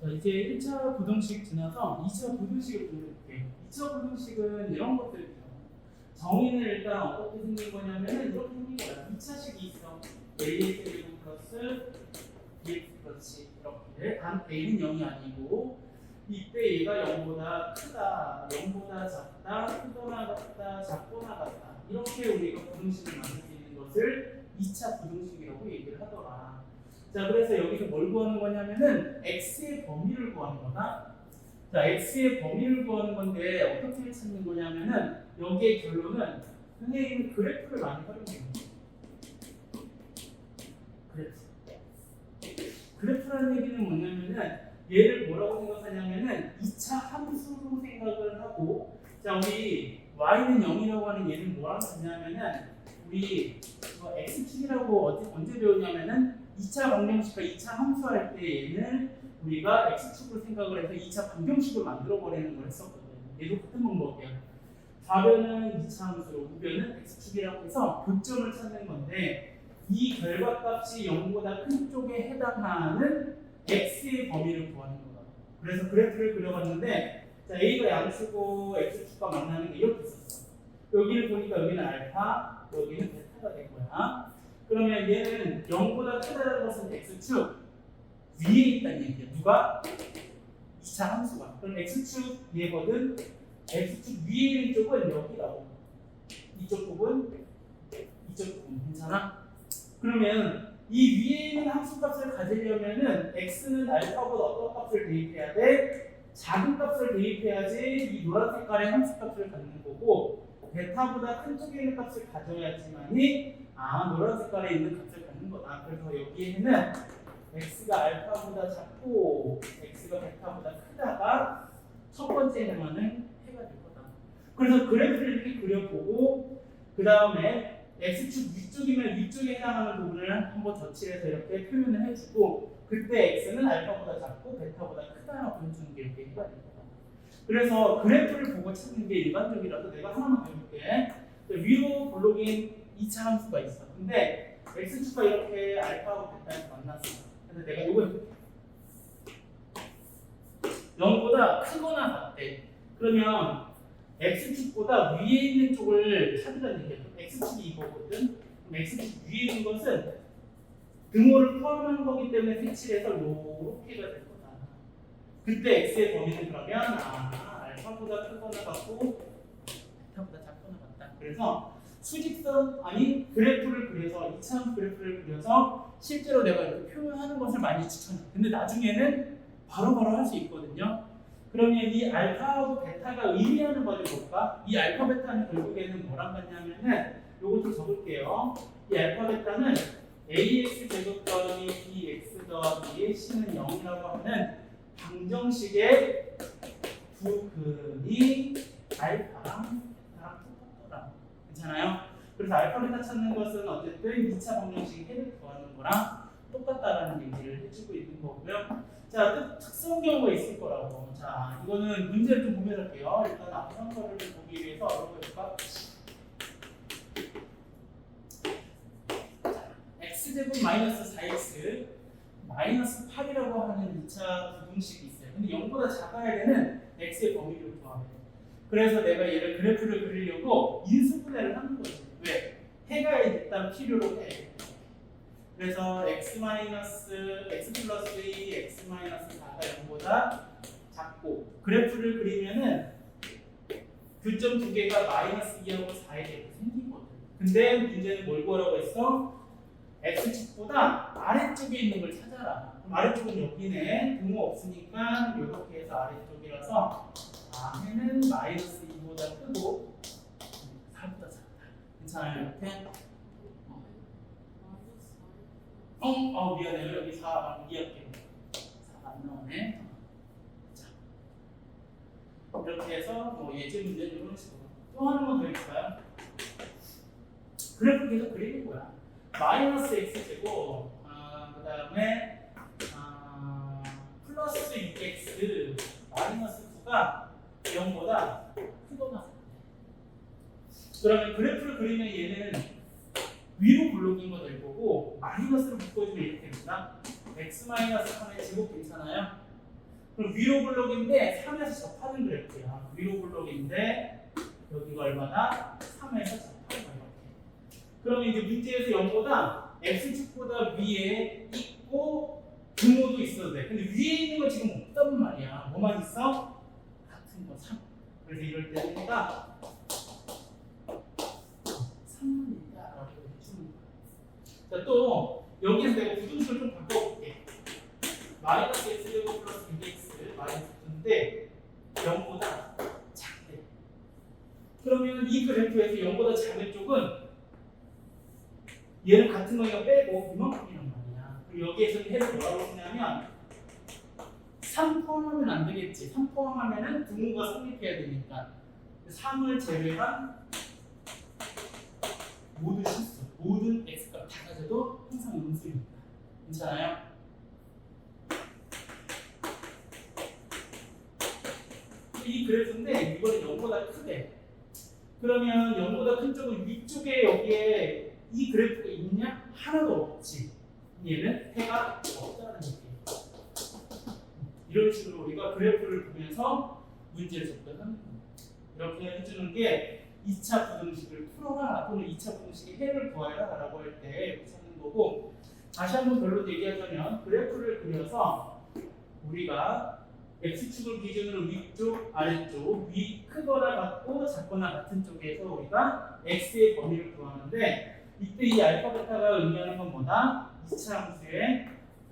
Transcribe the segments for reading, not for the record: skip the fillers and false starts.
자, 이제 1차 부등식 지나서 2차 부등식을 보여드릴게요. 2차 부등식은 이런 것들이에요. 정의는 일단 어떻게 생긴 거냐면은 이렇게 생긴 거야. 2차식이 있어. ax 제곱 플러스 bx 플러스 이렇게. 단 a는 0이 아니고 이때 얘가 0보다 크다, 0보다 작다, 크거나 같다, 작거나 같다. 이렇게 우리가 부등식을 만들 수 있는 것을 2차 부등식이라고 얘기를 하더라. 자, 그래서 여기서 뭘 구하는 거냐면은 x의 범위를 구하는 거다. 자, x의 범위를 구하는 건데 어떻게 찾는 거냐면은 여기의 결론은 선생님은 그래프를 많이 활용해요. 그래프라는 얘기는 뭐냐면은 얘를 뭐라고 생각하냐면은 2차 함수로 생각을 하고, 자, 우리 y는 0이라고 하는 얘는 뭐라고 하냐면은 우리 x축이라고 언제 배웠냐면은 2차 방정식과 2차 함수할 때 얘는 우리가 x축으로 생각을 해서 2차 방정식을 만들어 버리는 걸 했었거든요. 얘도 같은 방법이야. 좌변은 2차 함수로, 우변은 x축이라고 해서 교점을 찾는 건데, 이 결과값이 0보다 큰 쪽에 해당하는 x의 범위를 구하는 거다. 그래서 그래프를 그려봤는데, 자, a가 양수고 x축과 만나는 게 이렇게 있었어. 여기를 보니까 여기는 알파, 여기는 베타가 된 거야. 그러면 얘는 0보다 크다는 것은 x축 위에 있다는 얘기야. 누가? 2차 함수가. 그럼 x축 얘거든. x축 위에 있는 쪽은 여기라고. 이쪽 부분, 이쪽 부분. 괜찮아? 그러면 이 위에 있는 함수값을 가지려면은 x는 알파보다 어떤 값을 대입해야 돼? 작은 값을 대입해야지 이 노란 색깔의 함수값을 갖는 거고, 베타보다 큰 쪽에 있는 값을 가져야지만이 노란 색깔에 있는 값을 갖는 거다. 그래서 여기에는 x가 알파보다 작고 x가 베타보다 크다가 첫 번째 행하는 해가 될 거다. 그래서 그래프를 이렇게 그려보고, 그 다음에 x축 위쪽이면 위쪽에 해당하는 부분을 한번 덧칠해서 이렇게 표현을 해주고, 그때 x는 알파보다 작고 베타보다 크다라고 보여주는 게 이렇게 해가 될 거다. 그래서 그래프를 보고 찾는 게 일반적이라서 내가 하나만 배울게. 위로 블록인 2차 함수가 있어. 근데 x축과 이렇게 알파하고 베타에서 만났어. 그래서 내가 이걸 0보다 크거나 같대. 그러면 x축보다 위에 있는 쪽을 찾으라는 얘기야. x축이 이거거든. 그럼 x축 위에 있는 것은 등호를 포함하는 거기 때문에 색칠해서 이렇게가 될 거다. 그때 x의 범위는 그러면 알파보다 크거나 같고 베타보다 작거나 같다. 그래서 수직선 그래프를 그려서 2차 그래프를 그려서 실제로 내가 이렇게 표현하는 것을 많이 추천해. 근데 나중에는 바로바로 할 수 있거든요. 그러면 이 알파하고 베타가 의미하는 것을 볼까? 이 알파 베타는 결국에는 뭐랑 같냐면은 요것도 적을게요. 이 알파 베타는 ax 제곱 더하기 bx 더하기 c는 0이라고 하는 방정식의 부근이 알파랑 베타랑 똑같더라. 괜찮아요? 그래서 알파 베타 찾는 것은 어쨌든 2차 방정식 해를 구하는 거랑 똑같다라는 얘기를 해주고 있는 거고요. 자, 특수한 경우가 있을 거라고. 자, 이거는 문제를 좀 구별할게요. 일단 앞선 거를 보기 위해서 어려워 볼까? x제곱 마이너스 4x 마이너스 8이라고 하는 2차 부등식이 있어요. 근데 0보다 작아야 되는 x의 범위를 구하래. 그래서 내가 얘를 그래프를 그리려고 인수분해를 하는 거지. 왜? 해가 일단 필요로 해. 그래서 x 플러스 2, x 마이너스 4가 0보다 작고, 그래프를 그리면은 교점 두 개가 마이너스 2하고 4에 대해 생기거든. 근데 문제는 뭘 구하라고 했어? x축보다 아래쪽에 있는 걸 찾아라. 그럼 아래쪽은 여기네. 등호 없으니까 이렇게 해서 아래쪽이라서 해는 마이너스 2보다 크고 4보다 작다. 괜찮아요? 이렇게? 미안해요. 여기 4 이해할게요. 4가 안 나오네. 자, 이렇게 해서 예제 문제는 이런 식으로. 또 하나만 더 해볼까요? 그래프 계속 그리는 거야. 마이너스 x 제곱, 그 다음에 플러스 6x 마이너스 9가 0보다 크거나 같아. 그러면 그래프를 그리면 얘는 위로 블록인 거 될 거고, 마이너스를 묶어주면 이렇게 됩니다. x 마이너스 3의 제곱 괜찮아요? 그럼 위로 블록인데 3에서 접하는 그래프야. 위로 블록인데 여기가 얼마나? 3에서 접하는 거야. 그러면 이제 문제에서 0보다 x축보다 위에 있고 등호도 있어도 돼. 근데 위에 있는 거 지금 없단 말이야. 뭐만 있어? 같은 거 3. 그래서 이럴 때 내가 3만 있다라고 해주는 거야. 자, 또 여기서 내가 부등식을 좀 바꿔볼게. 마이너스 x제곱 플러스 2x 마이너스 2인데 0보다 작대. 그러면 이 그래프에서 0보다 작은 쪽은 얘는 같은 거니까 빼고 이만큼이란 말이야. 그리고 여기에서 해를 뭐라고 쓰냐면 3 포함하면 안 되겠지. 3 포함하면은 등호가 성립해야 되니까 3을 제외한 모든 실수, 모든 x값 다 가져도 항상 음수입니다. 괜찮아요? 이 그래프인데 이거는 0보다 크대. 그러면 0보다 큰 쪽은 위쪽에 여기에 이 그래프가 있냐? 하나도 없지. 얘는 해가 없다는 얘기예요. 이런 식으로 우리가 그래프를 보면서 문제를 접근하는 겁니다. 이렇게 해주는 게 2차 부등식을 풀어라 또는 2차 부등식의 해를 구하라 라고 할 때 찾는 거고, 다시 한번 결론 얘기하자면 그래프를 그려서 우리가 x축을 기준으로 위쪽, 아래쪽, 위 크거나 같고 작거나 같은 쪽에서 우리가 x의 범위를 구하는데, 이때 이 알파 베타가 의미하는 건 뭐다? 2차 함수의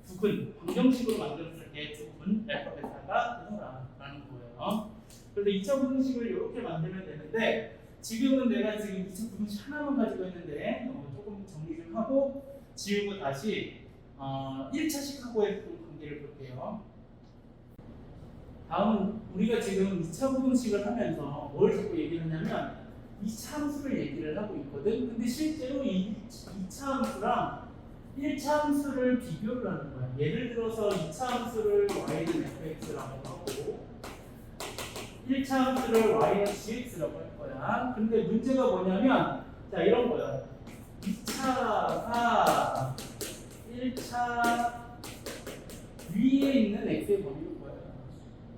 부분, 방정식으로 만들었을 때 부분 알파 베타가 되노라라는 거예요. 그래서 2차 부등식을 이렇게 만들면 되는데, 지금은 내가 지금 2차 부등식 하나만 가지고 있는데 조금 정리 좀 하고 지우고 다시 1차식하고의 관계를 볼게요. 다음은 우리가 지금 2차 부등식을 하면서 뭘 자꾸 얘기를 하냐면 2차 함수를 얘기를 하고 있거든. 근데 실제로 이 2차 함수랑 1차 함수를 비교를 하는 거야. 예를 들어서 2차 함수를 y는 fx라고 하고 1차 함수를 y는 gx라고 할 거야. 근데 문제가 뭐냐면 자 이런 거야. 2차가 1차 위에 있는 x의 범위일 거야.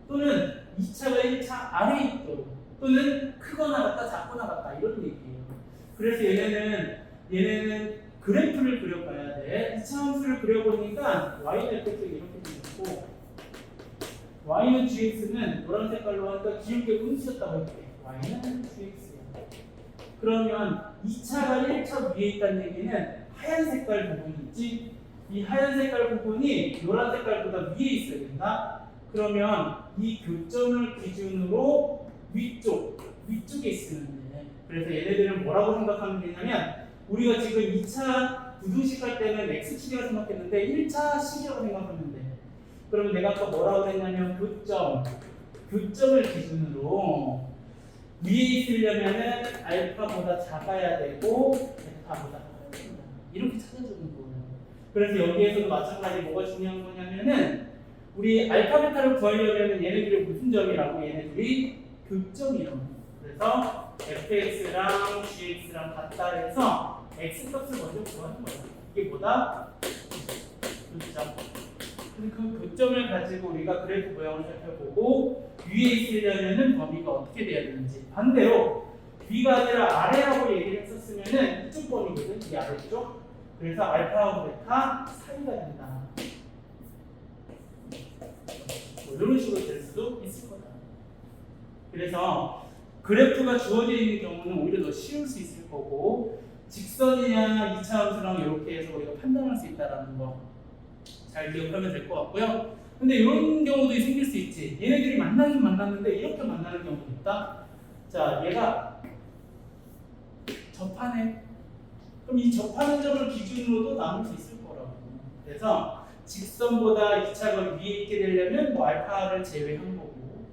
또는 2차가 1차 아래에 있도록, 또는 크거나 같다 작거나 같다 이런 얘기예요. 그래서 얘네는 그래프를 그려봐야 돼. 2차 함수를 그려보니까 y는 fx 이렇게 생겼고 y는 gx는 노란 색깔로 하니까 기울게 음수였다고 할게. y는 gx야. 그러면 2차가 1차 위에 있다는 얘기는 하얀 색깔 부분이 있지. 이 하얀 색깔 부분이 노란 색깔보다 위에 있어야 된다. 그러면 이 교점을 기준으로 위쪽에 있으면 돼. 그래서 얘네들은 뭐라고 생각하면 되냐면 우리가 지금 2차 부등식 할 때는 x축이라고 생각했는데 1차 식이라고 생각하면 돼. 그러면 내가 아까 뭐라고 했냐면 교점을 기준으로 위에 있으려면은 알파보다 작아야 되고 베타보다 커야 된다. 이렇게 찾아주는 거예요. 그래서 여기에서도 마찬가지 뭐가 중요한 거냐면은 우리 알파 베타를 구하려면 얘네들이 무슨 점이라고? 얘네들이 교점이라고. 그래서 fx랑 gx랑 같다 해서 x 값을 먼저 구하는 거예요. 이게 뭐다? 교점. 그 교점을 가지고 우리가 그래프 모양을 살펴보고 위에 있으려면은 범위가 어떻게 돼야 되는지, 반대로 위가 아니라 아래라고 얘기를 했었으면은 이쪽 범위거든, 이 아래쪽. 그래서 알파하고 베타 사이가 된다. 뭐 이런 식으로 될 수도 있을 거다. 그래서 그래프가 주어져 있는 경우는 오히려 더 쉬울 수 있을 거고, 직선이냐 2차 함수랑 이렇게 해서 우리가 판단할 수 있다는 거 잘 기억하면 될 것 같고요. 근데 이런 경우도 생길 수 있지. 얘네들이 만나긴 만났는데 이렇게 만나는 경우도 있다. 자, 얘가 접하네. 그럼 이 접하는 점을 기준으로도 나눌 수 있을 거라고. 그래서 직선보다 2차가 위에 있게 되려면 뭐 알파를 제외한 거고,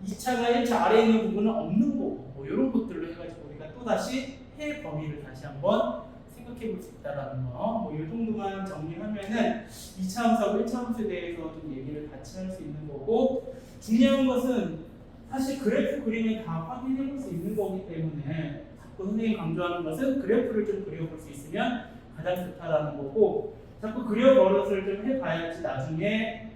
2차가 1차 아래에 있는 부분은 없는 거고, 뭐 이런 것들로 해가지고 우리가 또 다시 해 범위를 다시 한번 생각해 볼 수 있다라는 거. 뭐 이 정도만 정리하면은 2차 함수하고 1차 함수에 대해서 좀 얘기를 같이 할 수 있는 거고, 중요한 것은 사실 그래프 그림을 다 확인해 볼 수 있는 거기 때문에 자꾸 선생님이 강조하는 것은 그래프를 좀 그려볼 수 있으면 가장 좋다라는 거고, 자꾸 그려버릇을 좀 해봐야지 나중에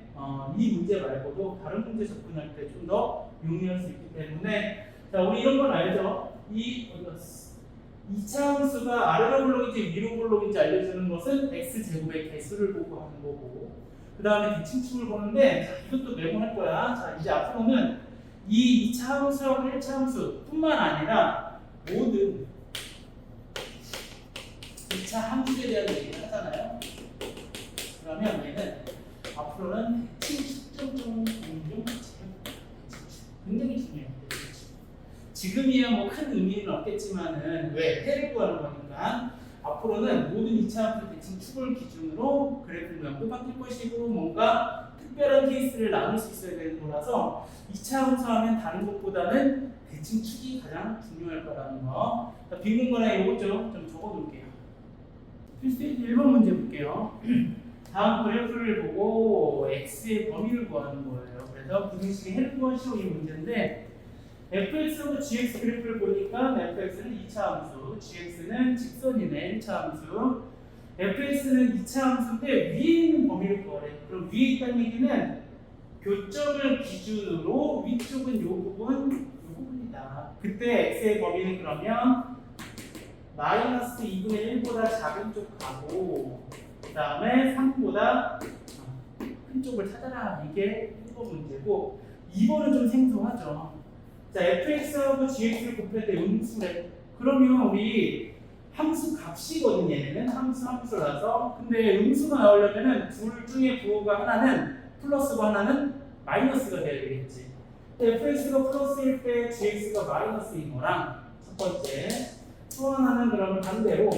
이 문제 말고도 다른 문제 접근할 때 좀 더 용이할 수 있기 때문에 자 우리 이런 건 알죠? 이 이차 함수가 아래로 블록인지 위로 블록인지 알려주는 것은 x제곱의 개수를 보고 하는 거고 그 다음에 대칭축을 보는데 자, 이것도 메모할 거야. 자 이제 앞으로는 이 2차 함수하고 1차 함수 뿐만 아니라 모든 2차 함수에 대한 얘기를 하잖아요. 그러면 얘는 앞으로는 대칭축, 점점, 공중, 굉장히 중요해요. 지금이야 뭐 큰 의미는 없겠지만은 왜? 해를 구하는 거니까 앞으로는 모든 2차 함수 대칭축을 기준으로 그래프 모양도 바뀔 것이고 뭔가 특별한 케이스를 나눌 수 있어야 되는 거라서 2차 함수 하면 다른 것보다는 대칭축이 가장 중요할 거라는 거. 빈 공간에 이거 좀 적어 놓을게요. 필수 1번 문제 볼게요. 다음 그래프를 보고 x의 범위를 구하는 거예요. 그래서 부등식의 해를 구하시오 이 문제인데 fx하고 gx 그래프를 보니까 fx는 2차 함수, gx는 직선이네 1차 함수. fx는 2차 함수인데 위에 있는 범위를 구하래. 그럼 위에 있다는 얘기는 교점을 기준으로 위쪽은 요 부분이다. 그때 x의 범위는 그러면 마이너스 2분의 1보다 작은 쪽 가고 그 다음에 3보다 큰 쪽을 찾아라. 이게 1번 문제고 2번은 좀 생소하죠. 자, fx하고 gx를 곱할 때 음수래. 그러면 우리 함수 값이거든 얘는 함수라서. 근데 음수가 나오려면은 둘 중에 부호가 하나는 플러스고 하나는 마이너스가 돼야 되겠지. fx가 플러스일 때 gx가 마이너스인 거랑 첫 번째. 또 하나는 그러면 반대로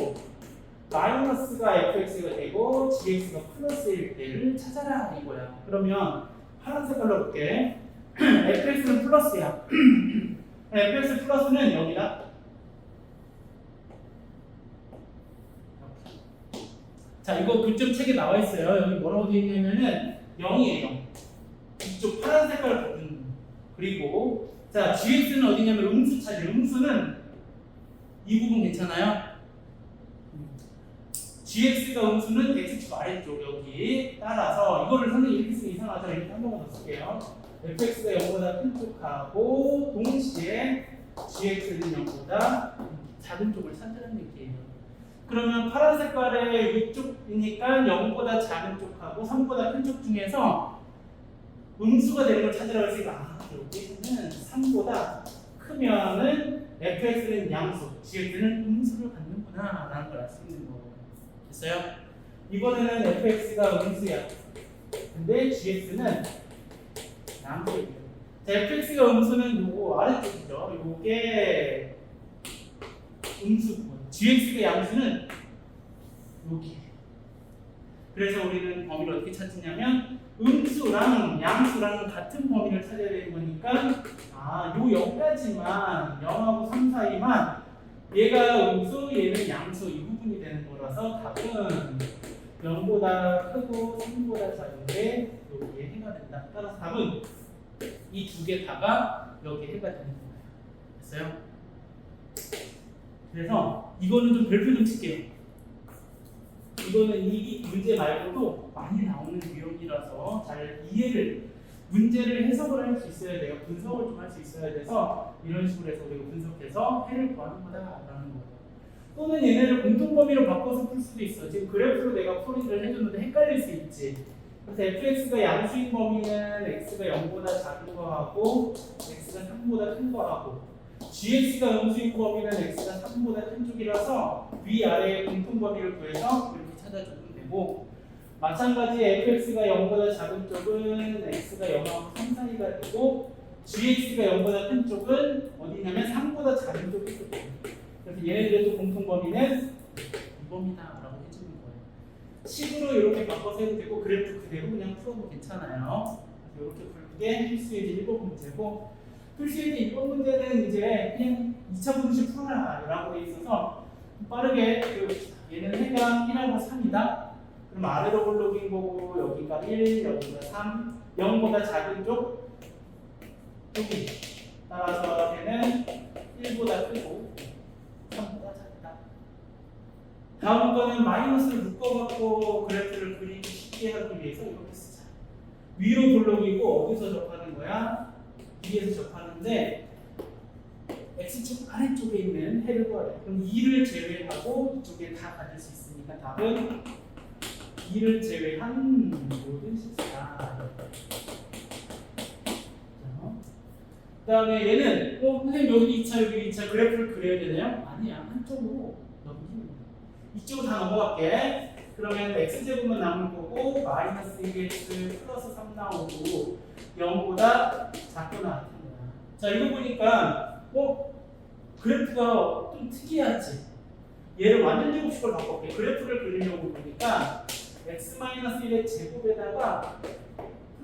마이너스가 fx가 되고 gx가 플러스일 때를 찾아라 이거야. 그러면 파란 색깔로 볼게. fx는 플러스야. fx 플러스는 여기다. 자, 이거 교점 책에 나와 있어요. 여기 뭐라고 되어 있냐면은 0이에요. 이쪽 파란 색깔을 보는. 그리고 자, gx는 어디냐면 음수 차지. 음수는 이 부분 괜찮아요? gx가 음수는 x축 아래쪽 여기. 따라서 이거를 선생님 이렇게 쓰면 이상하죠. 이렇게 한 번만 더 쓸게요. fx가 0보다 큰 쪽하고 동시에 gx는 0보다 작은 쪽을 찾으라는 얘기예요. 그러면 파란 색깔의 위쪽이니까 0보다 작은 쪽하고 3보다 큰 쪽 중에서 음수가 되는 걸 찾으라고 했으니까 여기는 3보다 크면은 fx는 양수, gx는 음수를 갖는구나 라는 걸 알 수 있는 거예요. 됐어요? 이번에는 fx가 음수야. 근데 gx는 양수예요. 자, fx가 음수는 요거 아래쪽이죠. 요게 음수고 gx가 양수는 여기. 그래서 우리는 범위를 어떻게 찾느냐면 음수랑 양수랑 같은 범위를 찾아야 되는 거니까 요 0까지만 0하고 3 사이만 얘가 음수 얘는 양수 이 부분이 되는 거라서 답은 0보다 크고 3보다 작은데 여기에 해가 된다. 따라서 답은 이 두 개 다가 여기에 해가 되는 거예요. 됐어요? 그래서 이거는 좀 별표 좀 칠게요. 이거는 이 문제 말고도 많이 나오는 유형이라서 잘 문제를 해석을 할 수 있어야 돼요. 분석을 좀 할 수 있어야 돼서 이런 식으로 해서 우리가 분석해서 해를 구하는 거다라는 거예요. 또는 얘네를 공통범위로 바꿔서 풀 수도 있어. 지금 그래프로 내가 풀이를 해줬는데 헷갈릴 수 있지. 그래서 fx가 양수인 범위는 x가 0보다 작은 거하고 x가 3보다 큰 거하고 gx가 음수인 범위는 x가 3보다 큰 쪽이라서 위아래의 공통범위를 구해서 이렇게 찾아주면 되고 마찬가지 fx가 0보다 작은 쪽은 x가 0하고 3 사이가 되고 gx가 0보다 큰 쪽은 어디냐면 3보다 작은 쪽이 있거든요. 그래서 얘네들의 또 공통범위는 이 범위다라고 해주는 거예요. 식으로 이렇게 바꿔서 해도 되고 그래프 그대로 그냥 풀어도 괜찮아요. 이렇게 풀는 게 필수예제 1번 문제고 필수예제 2번 문제는 이제 그냥 2차 분식 풀어라 라고 돼 있어서 빠르게 얘는 해당 1하고 3이다. 그럼 아래로 블록인 거고 여기가 1, 여기가 3, 0보다 작은 쪽이 따라서 얘는 1보다 크고 3보다 작다. 다음 거는 마이너스를 묶어갖고 그래프를 그리기 쉽게 하기 위해서 이렇게 쓰자. 위로 블록이고 어디서 접하는 거야? 위에서 접하는데 x축 아래쪽에 있는 해를 구하래. 그럼 2를 제외하고 이쪽에 다 가질 수 있으니까 답은 2를 제외한 모든 실수다. 그 다음에 얘는 선생님 여기 2차 여기 2차 그래프를 그려야 되나요? 아니야. 한쪽으로 넘기면 돼. 이쪽으로 다 넘어갈게. 그러면 x제곱만 남을 거고 마이너스 2x 플러스 3 나오고 0보다 작거나 같은 거야. 자 이거 보니까 그래프가 좀 특이하지. 얘를 완전 제곱식으로 바꿔볼게. 그래프를 그리려고 보니까 x-1의 제곱에다가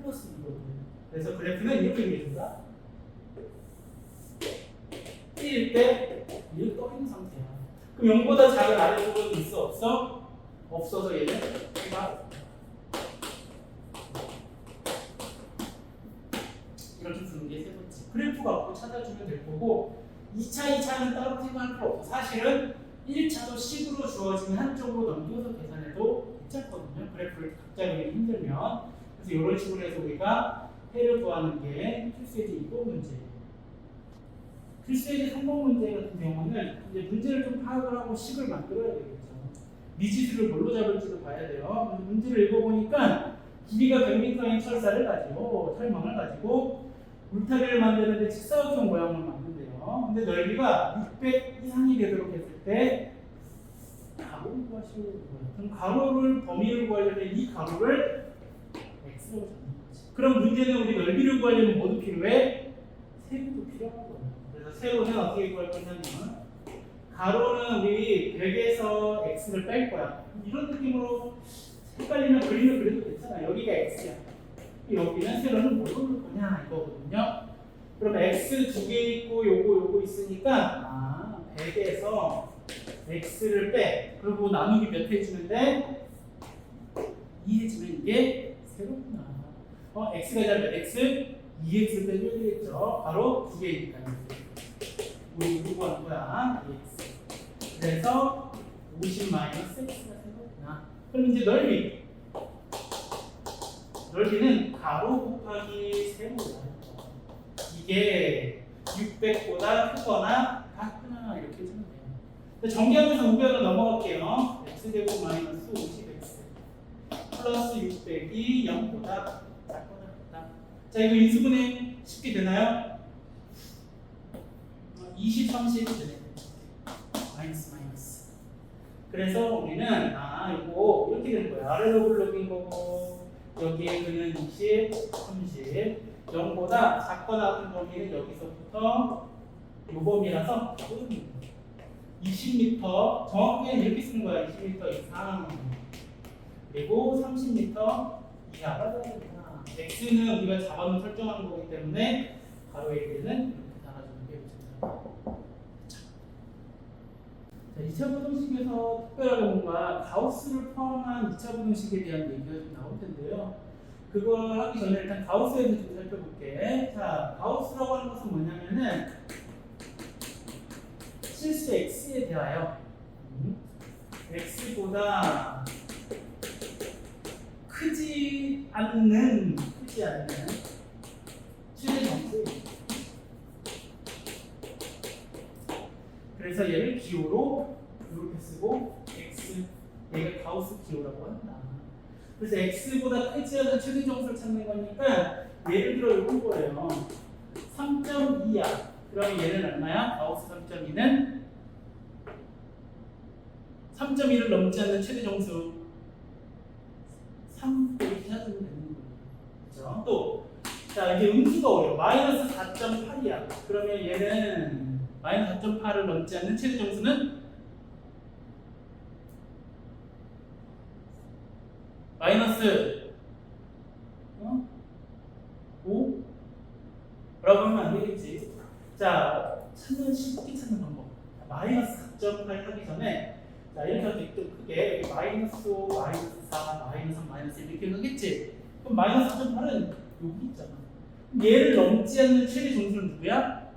플러스 2거든. 그래서 그래프는 이렇게 그려준다. 1일 때 이렇게 떠 있는 상태야. 그럼 0보다 작은 아래쪽은 있어 없어? 없어서 얘는 해가 이렇게 주는 게 세 번째. 그래프가 없고 찾아주면 될 거고 2차는 따로 생각할 필요 없어. 사실은 1차도 식으로 주어진 한쪽으로 넘겨서 계산해도 괜찮거든요. 그래프를 각자 그리기 힘들면. 그래서 이런 식으로 해서 우리가 해를 구하는 게 필수예제 2번 문제예요. 필수예제 3번 문제 같은 경우는 이제 문제를 좀 파악을 하고 식을 만들어야 되겠죠. 미지수를 뭘로 잡을지도 봐야 돼요. 문제를 읽어보니까 길이가 100m인 철사를 가지고 철망을 가지고 울타리를 만드는데 직사각형 모양을 만든대요. 근데 넓이가 600 이상이 되도록 했을 때 가로를 구하시는 거예요. 그럼 가로를 범위를 구하려면 이 가로를 x로 잡는 거지. 그럼 문제는 우리 넓이를 구하려면 뭐도 필요해? 세로도 필요한 거예요. 그래서 세로는 어떻게 구할 거냐면 가로는 우리 100에서 x를 뺄 거야. 이런 느낌으로 헷갈리면 그림을 그려도 괜찮아. 여기가 x야. 여기는 세로는 뭘 넣을 거냐 이거거든요. 그럼 x 두 개 있고 요거 있으니까 100에서 x를 빼. 그리고 나누기 몇 해주는데 2 해주면 이게 세로구나. x가 자면 x 2x를 빼줘야 되겠죠. 바로 두 개니까요. 우리 이거 하는 거야. 2x. 그래서 50 마이너스 x가 세로구나. 그럼 이제 넓이는 가로 곱하기 세로다. 이게 600보다 크거나 같거나 이렇게 해주면 돼요. 정리하면서 우변으로 넘어갈게요. x제곱 마이너스 50x 플러스 600이 0보다 작거나 같다. 자 이거 인수분해 쉽게 되나요? 20, 30 되네. 마이너스. 그래서 우리는 이거 이렇게 되는 거야. 아래로 블록인 거고 여기에 그는 20, 30 0보다 작거나 같은 범위는 여기서부터 요 범위라서 20m 정확하게 이렇게 쓰는 거야. 20m 이상 그리고 30m 이하가 돼야 되구나. x는 우리가 잡아놓은 설정하는 거기 때문에 가로의 길이는 이렇게 달아주는 게 좋습니다. 자, 2차 부등식에서 특별하게 뭔가 가우스를 포함한 2차 부등식에 대한 얘기가 좀 나올 텐데요. 그걸 하기 전에 일단 가우스에 대해서 좀 살펴볼게. 자, 가우스라고 하는 것은 뭐냐면은 실수 x에 대하여 x보다 크지 않는 최대 정수. 그래서 얘를 기호로 이렇게 쓰고 x 얘가 가우스 기호라고 한다. 그래서 x보다 크지 않은 최대 정수를 찾는 거니까 예를 들어 이런 거예요. 3.2야. 그러면 얘는 얼마야? 가우스 3.2는 3.2를 넘지 않는 최대 정수 3 이렇게 찾으면 되는 거예요. 그렇죠? 또 자 이게 음수가 어려워. 마이너스 4.8이야. 그러면 얘는 마이너스 4.8을 넘지 않는 최대 정수는 마이너스 5? 라고 하면 안 되겠지. 자, 쉽게 찾는 방법. 마이너스 4.8 하기 전에 자, 이렇게 하면 좀 크게 여기 마이너스 5, 마이너스 4, 마이너스 3, 마이너스 1 이렇게 하겠지. 그럼 마이너스 4.8은 여기 있잖아. 얘를 넘지 않는 최대 정수는 누구야?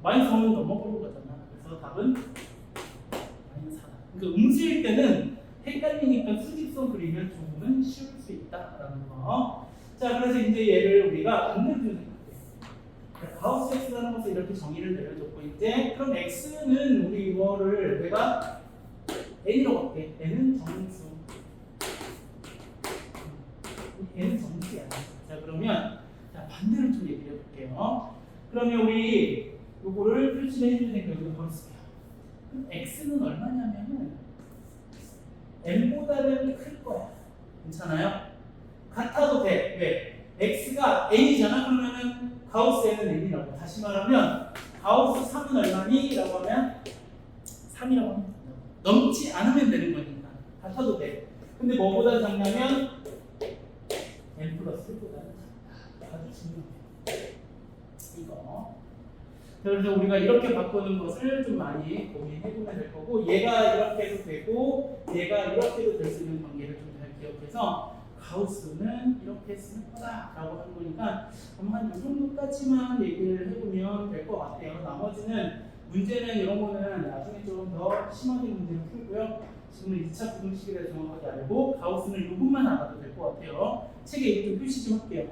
마이너스 5는 넘어버린 거잖아. 그래서 답은 마이너스 4다. 그러니까 음수일 때는 헷갈리니까 수직선 그리면 조금은 쉬울 수 있다. 거다라는 거. 자, 그래서 이제 얘를 우리가 반대로 생각해요. 가우스 x라는 것을 이렇게 정의를 내려줬고 이제 그럼 x는 우리 이거를 내가 n이라고 할게. n은 정수. n은 정수야. 자, 그러면 자, 반대로 좀 얘기해 볼게요. 그러면 우리 요거를 표시를 해줄 테니까 여기 바로 쓸게요. 그럼 x는 얼마냐면은 n보다는 클 거야. 괜찮아요? 같아도 돼. 왜? x가 n이잖아. 그러면은 가우스 n은 n이라고. 다시 말하면 가우스 3은 얼마니? 라고 하면 3이라고 하면 된다고. 넘지 않으면 되는 거니까. 같아도 돼. 근데 뭐보다 작냐면 n 플러스 1보다는 작다. 아주 중요해. 이거. 그래서 우리가 이렇게 바꾸는 것을 좀 많이 고민해보면 될 거고, 얘가 이렇게 해도 되고 얘가 이렇게 해도 될 수 있는 관계를 좀 잘 기억해서 가우스는 이렇게 쓰는 거다라고 하는 거니까 한 이 정도까지만 얘기를 해보면 될 것 같아요. 나머지는 문제는 이런 거는 나중에 좀 더 심하게 문제를 풀고요. 지금은 2차 부등식에 대해 정확하게 알고 가우스는 이 부분만 알아도 될 것 같아요. 책에 이거 좀 표시 좀 할게요.